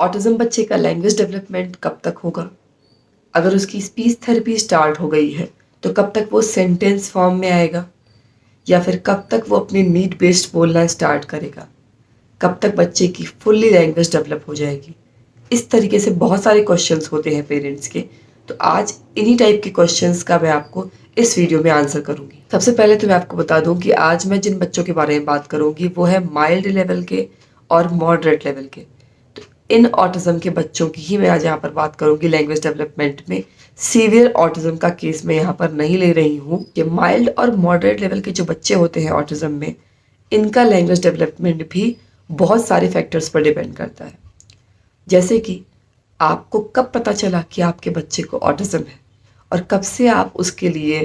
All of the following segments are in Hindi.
ऑटिज्म बच्चे का लैंग्वेज डेवलपमेंट कब तक होगा? अगर उसकी स्पीच थेरेपी स्टार्ट हो गई है तो कब तक वो सेंटेंस फॉर्म में आएगा, या फिर कब तक वो अपनी नीड बेस्ड बोलना स्टार्ट करेगा? कब तक बच्चे की फुल्ली लैंग्वेज डेवलप हो जाएगी? इस तरीके से बहुत सारे क्वेश्चंस होते हैं पेरेंट्स के। तो आज इन्हीं टाइप के क्वेश्चंस का मैं आपको इस वीडियो में आंसर करूंगी। सबसे पहले तो मैं आपको बता दूं कि आज मैं जिन बच्चों के बारे में बात करूंगी वो है माइल्ड लेवल के और मॉडरेट लेवल के। तो इन ऑटिज्म के बच्चों की ही मैं आज यहाँ पर बात करूंगी लैंग्वेज डेवलपमेंट में। सीवियर ऑटिज्म का केस मैं यहाँ पर नहीं ले रही हूँ। कि माइल्ड और मॉडरेट लेवल के जो बच्चे होते हैं ऑटिज्म में, इनका लैंग्वेज डेवलपमेंट भी बहुत सारे फैक्टर्स पर डिपेंड करता है। जैसे कि आपको कब पता चला कि आपके बच्चे को ऑटिज्म है, और कब से आप उसके लिए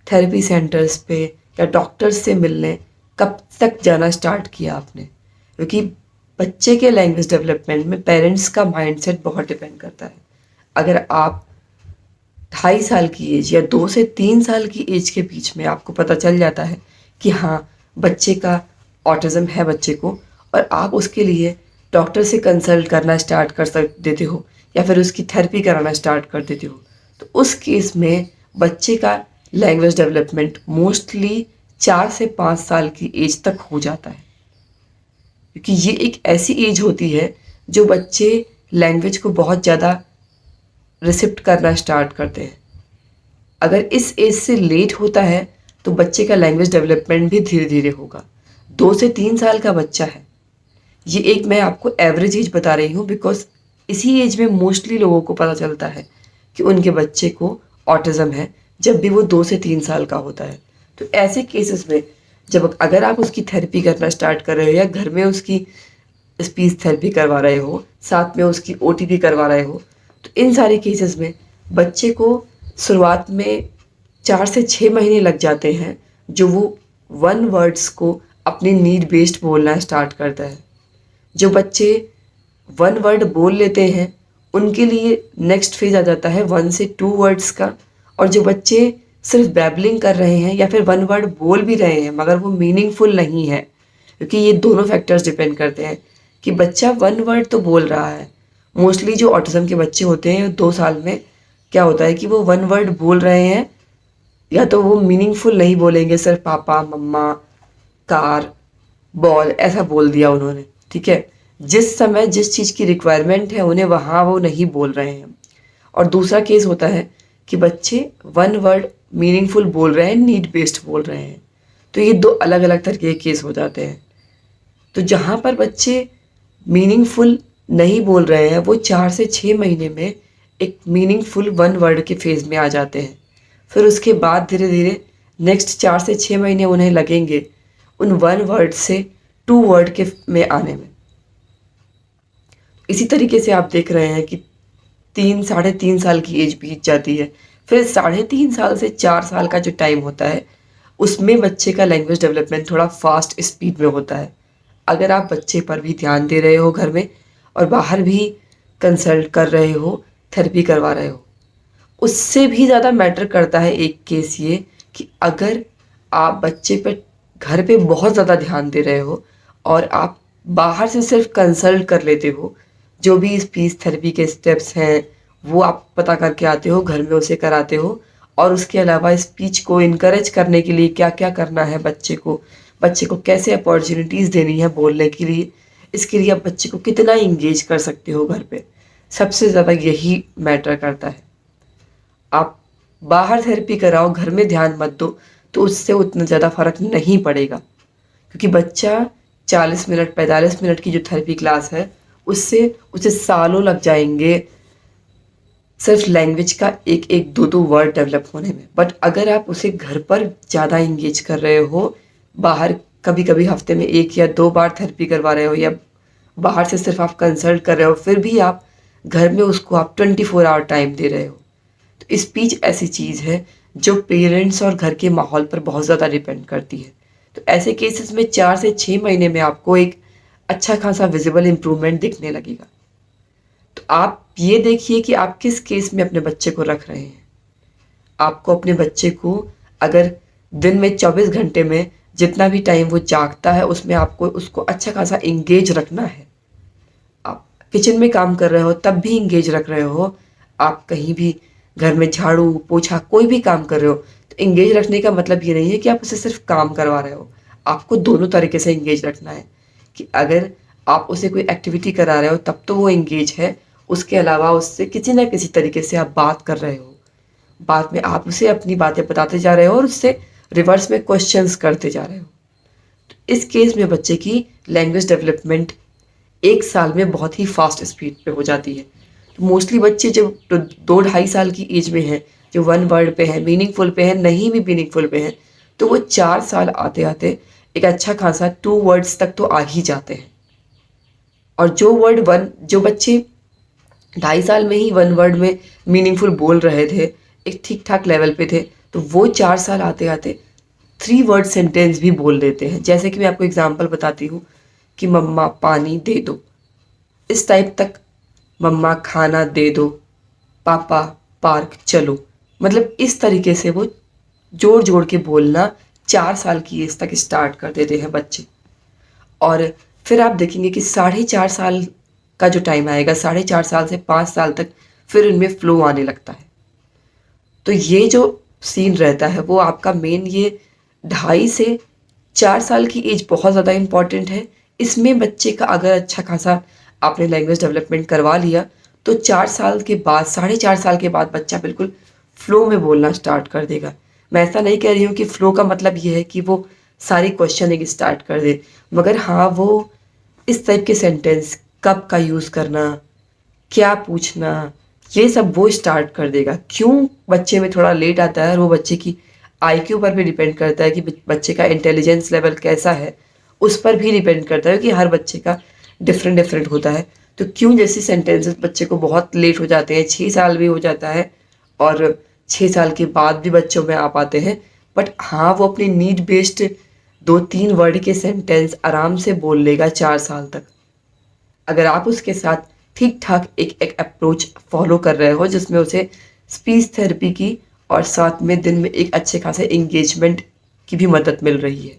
थेरेपी सेंटर्स पे या डॉक्टर्स से मिलने कब तक जाना स्टार्ट किया आपने। क्योंकि बच्चे के लैंग्वेज डेवलपमेंट में पेरेंट्स का माइंडसेट बहुत डिपेंड करता है। अगर आप 2.5 साल की एज या 2 से 3 साल की एज के बीच में आपको पता चल जाता है कि हाँ, बच्चे का ऑटिज्म है बच्चे को, और आप उसके लिए डॉक्टर से कंसल्ट करना स्टार्ट कर देते हो या फिर उसकी थेरेपी कराना स्टार्ट कर देते हो, तो उस केस में बच्चे का लैंग्वेज डेवलपमेंट मोस्टली 4 से 5 साल की एज तक हो जाता है। क्योंकि ये एक ऐसी एज होती है जो बच्चे लैंग्वेज को बहुत ज़्यादा रिसिप्ट करना स्टार्ट करते हैं। अगर इस एज से लेट होता है तो बच्चे का लैंग्वेज डेवलपमेंट भी धीरे धीरे होगा। 2 से 3 साल का बच्चा है, ये एक मैं आपको एवरेज एज बता रही हूँ, बिकॉज इसी एज में मोस्टली लोगों को पता चलता है कि उनके बच्चे को ऑटिज्म है, जब भी वो 2 से 3 साल का होता है। तो ऐसे केसेस में जब अगर आप उसकी थेरेपी करना स्टार्ट कर रहे हो या घर में उसकी स्पीच थेरेपी करवा रहे हो, साथ में उसकी ओटीपी करवा रहे हो, तो इन सारे केसेस में बच्चे को शुरुआत में 4 से 6 महीने लग जाते हैं, जो वो 1 वर्ड्स को अपनी नीड बेस्ड बोलना स्टार्ट करता है। जो बच्चे 1 वर्ड बोल लेते हैं उनके लिए नेक्स्ट फेज आ जाता है 1 से 2 वर्ड्स का। और जो बच्चे सिर्फ बैबलिंग कर रहे हैं या फिर 1 वर्ड बोल भी रहे हैं मगर वो मीनिंगफुल नहीं है, क्योंकि ये दोनों फैक्टर्स डिपेंड करते हैं कि बच्चा 1 वर्ड तो बोल रहा है। मोस्टली जो ऑटिज्म के बच्चे होते हैं 2 साल में क्या होता है कि वो 1 वर्ड बोल रहे हैं, या तो वो मीनिंगफुल नहीं बोलेंगे, सिर्फ पापा मम्मा कार बॉल ऐसा बोल दिया उन्होंने, ठीक है। जिस समय जिस चीज़ की रिक्वायरमेंट है उन्हें वहाँ वो नहीं बोल रहे हैं। और दूसरा केस होता है कि बच्चे 1 वर्ड मीनिंगफुल बोल रहे हैं, नीड बेस्ड बोल रहे हैं। तो ये दो अलग अलग तरीके के केस हो जाते हैं। तो जहाँ पर बच्चे मीनिंगफुल नहीं बोल रहे हैं वो 4 से 6 महीने में एक मीनिंगफुल 1 वर्ड के फेज़ में आ जाते हैं। फिर उसके बाद धीरे धीरे नेक्स्ट 4 से 6 महीने उन्हें लगेंगे उन 1 वर्ड से 2 वर्ड के में आने में। इसी तरीके से आप देख रहे हैं कि 3 साढ़े 3 साल की एज बीत जाती है। फिर 3.5 साल से 4 साल का जो टाइम होता है उसमें बच्चे का लैंग्वेज डेवलपमेंट थोड़ा फास्ट स्पीड में होता है। अगर आप बच्चे पर भी ध्यान दे रहे हो घर में और बाहर भी कंसल्ट कर रहे हो, थेरेपी करवा रहे हो, उससे भी ज़्यादा मैटर करता है एक केस ये कि अगर आप बच्चे पर घर पे बहुत ज़्यादा ध्यान दे रहे हो और आप बाहर से सिर्फ कंसल्ट कर लेते हो, जो भी स्पीच थेरेपी के स्टेप्स हैं वो आप पता करके आते हो, घर में उसे कराते हो, और उसके अलावा स्पीच को इनकरेज करने के लिए क्या क्या करना है बच्चे को कैसे अपॉर्चुनिटीज़ देनी है बोलने के लिए, इसके लिए आप बच्चे को कितना इंगेज कर सकते हो घर पे, सबसे ज़्यादा यही मैटर करता है। आप बाहर थेरेपी कराओ, घर में ध्यान मत दो, तो उससे उतना ज़्यादा फ़र्क नहीं पड़ेगा। क्योंकि बच्चा 40 मिनट 45 मिनट की जो थेरेपी क्लास है उससे उसे सालों लग जाएंगे सिर्फ लैंग्वेज का एक एक दो दो वर्ड डेवलप होने में। बट अगर आप उसे घर पर ज़्यादा इंगेज कर रहे हो, बाहर कभी कभी हफ्ते में 1 या 2 बार थेरेपी करवा रहे हो, या बाहर से सिर्फ आप कंसल्ट कर रहे हो, फिर भी आप घर में उसको आप 24 आवर टाइम दे रहे हो, तो स्पीच ऐसी चीज़ है जो पेरेंट्स और घर के माहौल पर बहुत ज़्यादा डिपेंड करती है। तो ऐसे केसेस में 4 से 6 महीने में आपको एक अच्छा खासा विजिबल इम्प्रूवमेंट दिखने लगेगा। तो आप ये देखिए कि आप किस केस में अपने बच्चे को रख रहे हैं। आपको अपने बच्चे को अगर दिन में 24 घंटे में जितना भी टाइम वो जागता है उसमें आपको उसको अच्छा खासा इंगेज रखना है। आप किचन में काम कर रहे हो तब भी इंगेज रख रहे हो, आप कहीं भी घर में झाड़ू पोछा कोई भी काम कर रहे हो, तो इंगेज रखने का मतलब ये नहीं है कि आप उसे सिर्फ काम करवा रहे हो। आपको दोनों तरीके से इंगेज रखना है कि अगर आप उसे कोई एक्टिविटी करा रहे हो तब तो वो इंगेज है, उसके अलावा उससे किसी ना किसी तरीके से आप बात कर रहे हो, बाद में आप उसे अपनी बातें बताते जा रहे हो और उससे रिवर्स में क्वेश्चंस करते जा रहे हो। तो इस केस में बच्चे की लैंग्वेज डेवलपमेंट 1 साल में बहुत ही फास्ट स्पीड पे हो जाती है। तो मोस्टली बच्चे जब 2-2.5 साल की एज में हैं, जो 1 वर्ड पे है, मीनिंगफुल पे है, नहीं भी मीनिंगफुल पे है, तो वो 4 साल आते-आते एक अच्छा खासा 2 वर्ड्स तक तो आ ही जाते हैं। और जो बच्चे 2.5 साल में ही 1 वर्ड में मीनिंगफुल बोल रहे थे, एक ठीक-ठाक लेवल पे थे, तो वो 4 साल आते-आते 3 वर्ड सेंटेंस भी बोल लेते हैं। जैसे कि मैं आपको एग्ज़ाम्पल बताती हूँ कि मम्मा पानी दे दो, इस टाइप तक, मम्मा खाना दे दो, पापा पार्क चलो। मतलब इस तरीके से वो जोड़-जोड़ के बोलना 4 साल की एज तक स्टार्ट कर देते हैं बच्चे। और फिर आप देखेंगे कि 4.5 साल का जो टाइम आएगा, 4.5 साल से 5 साल तक फिर इनमें फ्लो आने लगता है। तो ये जो सीन रहता है वो आपका मेन ये 2.5 से 4 साल की एज बहुत ज़्यादा इम्पॉर्टेंट है। इसमें बच्चे का अगर अच्छा खासा आपने लैंग्वेज डेवलपमेंट करवा लिया तो 4 साल के बाद 4.5 साल के बाद बच्चा बिल्कुल फ्लो में बोलना स्टार्ट कर देगा। मैं ऐसा नहीं कह रही हूँ कि फ्लो का मतलब ये है कि वो सारी क्वेश्चनिंग स्टार्ट कर दे, मगर हाँ वो इस टाइप के सेंटेंस, कब का यूज़ करना, क्या पूछना, ये सब वो स्टार्ट कर देगा। क्यों बच्चे में थोड़ा लेट आता है और वो बच्चे की आईक्यू पर भी डिपेंड करता है कि बच्चे का इंटेलिजेंस लेवल कैसा है, उस पर भी डिपेंड करता है कि हर बच्चे का डिफरेंट डिफरेंट होता है। तो क्यों जैसे सेंटेंसेस बच्चे को बहुत लेट हो जाते हैं, 6 साल भी हो जाता है और 6 साल के बाद भी बच्चों में आ पाते हैं, बट हाँ वो अपनी नीड बेस्ड 2-3 वर्ड के सेंटेंस आराम से बोल लेगा 4 साल तक। अगर आप उसके साथ ठीक-ठाक एक अप्रोच फ़ॉलो कर रहे हो जिसमें उसे स्पीच थेरेपी की और साथ में दिन में एक अच्छे खासे एंगेजमेंट की भी मदद मिल रही है।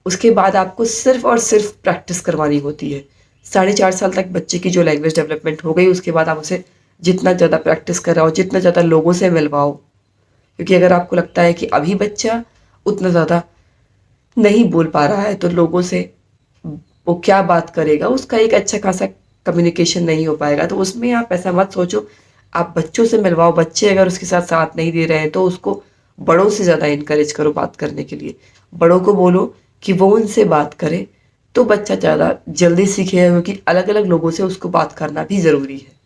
उसके बाद आपको सिर्फ़ और सिर्फ़ प्रैक्टिस करवानी होती है। 4.5 साल तक बच्चे की जो लैंग्वेज डेवलपमेंट हो गई उसके बाद आप उसे जितना ज़्यादा प्रैक्टिस कराओ, जितना ज़्यादा लोगों से मिलवाओ, क्योंकि अगर आपको लगता है कि अभी बच्चा उतना ज़्यादा नहीं बोल पा रहा है तो लोगों से वो क्या बात करेगा, उसका एक अच्छा खासा कम्युनिकेशन नहीं हो पाएगा। तो उसमें आप ऐसा मत सोचो, आप बच्चों से मिलवाओ, बच्चे अगर उसके साथ साथ नहीं दे रहे हैं तो उसको बड़ों से ज़्यादा इनकरेज करो बात करने के लिए। बड़ों को बोलो कि वो उनसे बात करे, तो बच्चा ज़्यादा जल्दी सीखेगा, क्योंकि अलग-अलग लोगों से उसको बात करना भी ज़रूरी है।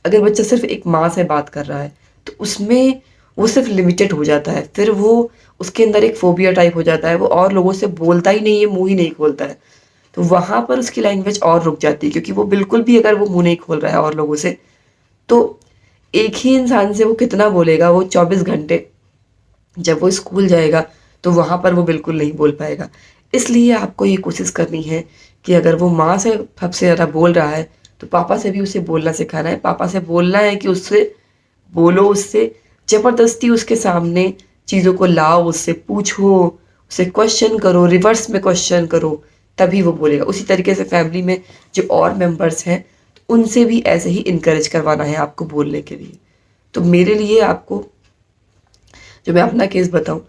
अगर बच्चा सिर्फ़ एक माँ से बात कर रहा है, तो उसमें वो सिर्फ़ लिमिटेड हो जाता है। फिर वो उसके अंदर एक फ़ोबिया टाइप हो जाता है, वो और लोगों से बोलता ही नहीं है, मुँह ही नहीं खोलता है। तो वहाँ पर उसकी लैंग्वेज और रुक जाती है, क्योंकि वो बिल्कुल भी अगर वो मुँह नहीं खोल रहा है और लोगों से, तो एक ही इंसान से वो कितना बोलेगा, वो 24 घंटे जब वो स्कूल जाएगा, तो वहाँ पर वो बिल्कुल नहीं बोल पाएगा। इसलिए आपको ये कोशिश करनी है कि अगर वो माँ से सबसे ज़्यादा बोल रहा है, तो पापा से भी उसे बोलना सिखाना है। पापा से बोलना है कि उससे बोलो, उससे ज़बरदस्ती उसके सामने चीज़ों को लाओ, उससे पूछो, उसे क्वेश्चन करो, रिवर्स में क्वेश्चन करो, तभी वो बोलेगा। उसी तरीके से फैमिली में जो और मेंबर्स हैं, तो उनसे भी ऐसे ही इनकरेज करवाना है आपको बोलने के लिए। तो मेरे लिए आपको, जो मैं अपना केस बताऊँ,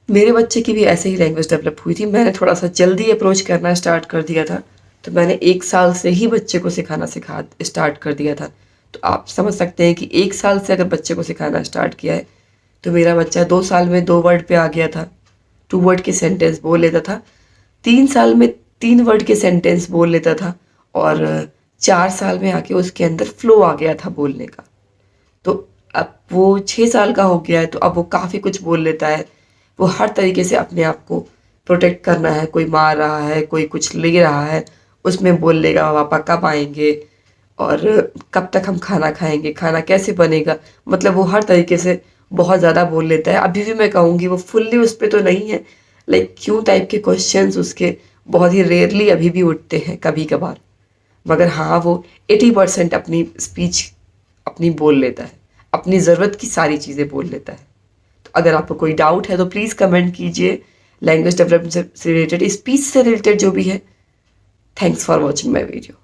मेरे बच्चे की भी ऐसे ही लैंग्वेज डेवलप हुई थी। मैंने थोड़ा-सा जल्दी अप्रोच करना स्टार्ट कर दिया था, तो मैंने 1 साल से ही बच्चे को सिखाना स्टार्ट कर दिया था। तो आप समझ सकते हैं कि 1 साल से अगर बच्चे को सिखाना स्टार्ट किया है, तो मेरा बच्चा 2 साल में 2 वर्ड पे आ गया था, 2 वर्ड के सेंटेंस बोल लेता था। 3 साल में 3 वर्ड के सेंटेंस बोल लेता था और 4 साल में आके उसके अंदर फ्लो आ गया था बोलने का। तो अब वो 6 साल का हो गया है, तो अब वो काफ़ी कुछ बोल लेता है। वो हर तरीके से अपने आप को प्रोटेक्ट करना है, कोई मार रहा है, कोई कुछ ले रहा है, उसमें बोल लेगा पापा कब आएँगे और कब तक हम खाना खाएँगे, खाना कैसे बनेगा। मतलब वो हर तरीके से बहुत ज़्यादा बोल लेता है। अभी भी मैं कहूँगी वो फुल्ली उस पे तो नहीं है, लाइक क्यों टाइप के क्वेश्चंस उसके बहुत ही रेयरली अभी भी उठते हैं कभी-कभार। मगर हाँ, वो 80% अपनी स्पीच अपनी बोल लेता है, अपनी ज़रूरत की सारी चीज़ें बोल लेता है। तो अगर आपको कोई डाउट है तो प्लीज़ कमेंट कीजिए, लैंग्वेज डेवलपमेंट से रिलेटेड, स्पीच से रिलेटेड जो भी है। Thanks for watching my video.